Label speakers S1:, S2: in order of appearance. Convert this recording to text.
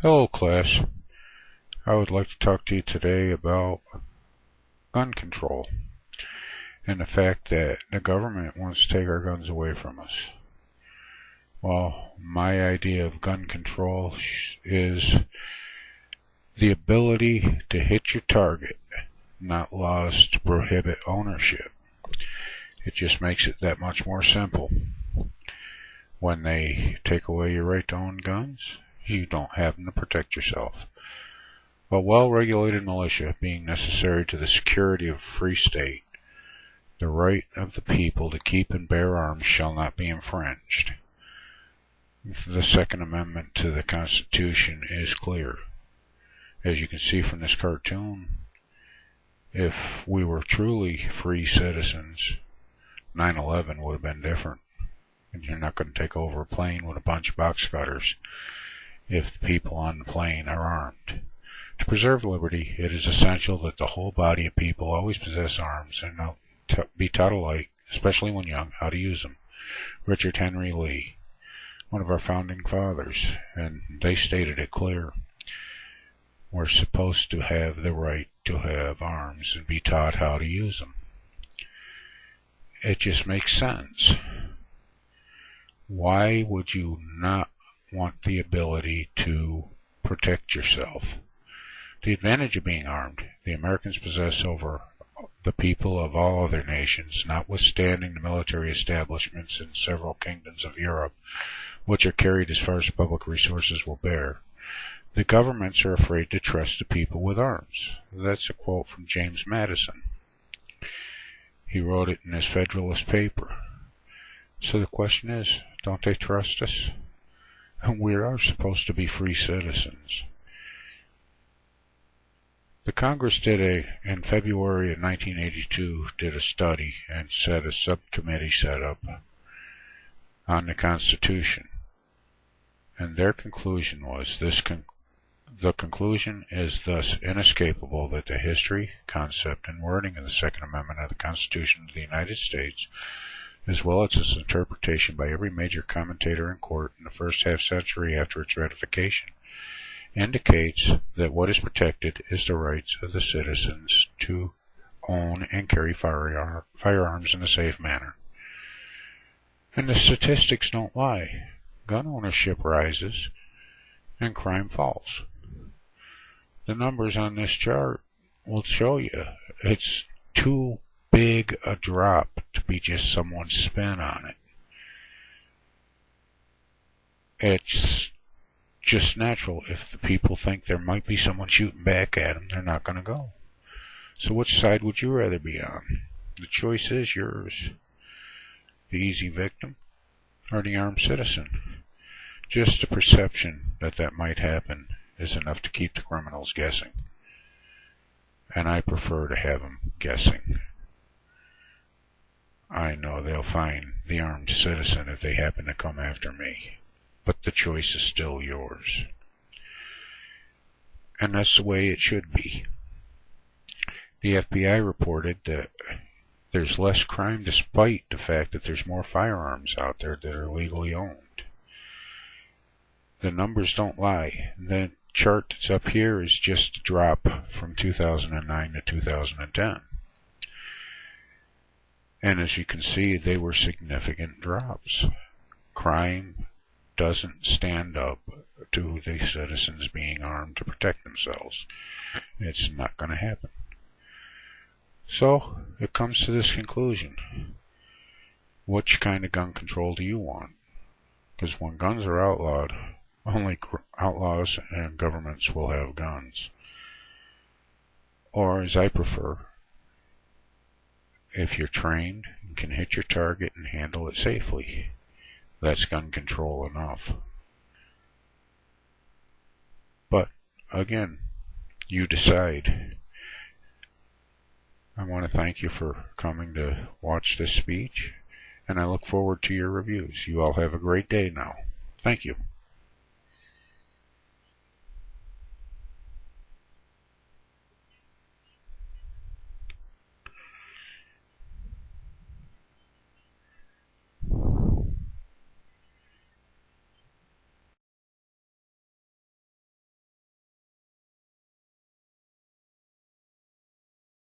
S1: Hello class, I would like to talk to you today about gun control and the fact that the government wants to take our guns away from us. Well, my idea of gun control is the ability to hit your target, not laws to prohibit ownership. It just makes it that much more simple. When they take away your right to own guns, you don't have them to protect yourself. A well-regulated militia being necessary to the security of a free state, the right of the people to keep and bear arms shall not be infringed. The Second Amendment to the Constitution is clear. As you can see from this cartoon, if we were truly free citizens, 9/11 would have been different. And you're not going to take over a plane with a bunch of box cutters if the people on the plane are armed. To preserve liberty, it is essential that the whole body of people always possess arms and be taught alike, especially when young, how to use them. Richard Henry Lee, one of our founding fathers, and they stated it clear. We're supposed to have the right to have arms and be taught how to use them. It just makes sense. Why would you not want the ability to protect yourself? The advantage of being armed, the Americans possess over the people of all other nations, notwithstanding the military establishments in several kingdoms of Europe, which are carried as far as public resources will bear. The governments are afraid to trust the people with arms. That's a quote from James Madison. He wrote it in his Federalist paper. So the question is, don't they trust us? And we are supposed to be free citizens. The Congress in February of 1982, did a study and set a subcommittee set up on the Constitution. And their conclusion was the conclusion is thus inescapable that the history, concept, and wording of the Second Amendment of the Constitution of the United States, as well as its interpretation by every major commentator in court in the first half-century after its ratification, indicates that what is protected is the rights of the citizens to own and carry firearms in a safe manner. And the statistics don't lie. Gun ownership rises and crime falls. The numbers on this chart will show you it's too big a drop to be just someone's spin on it. It's just natural. If the people think there might be someone shooting back at them, they're not going to go. So which side would you rather be on? The choice is yours. The easy victim or the armed citizen? Just the perception that that might happen is enough to keep the criminals guessing. And I prefer to have them guessing. I know they'll find the armed citizen if they happen to come after me. But the choice is still yours. And that's the way it should be. The FBI reported that there's less crime despite the fact that there's more firearms out there that are legally owned. The numbers don't lie. The chart that's up here is just a drop from 2009 to 2010. And as you can see, they were significant drops. Crime doesn't stand up to the citizens being armed to protect themselves. It's not going to happen. So, it comes to this conclusion. Which kind of gun control do you want? Because when guns are outlawed, only outlaws and governments will have guns. Or, as I prefer, if you're trained and can hit your target and handle it safely, that's gun control enough. But, again, you decide. I want to thank you for coming to watch this speech, and I look forward to your reviews. You all have a great day now. Thank you.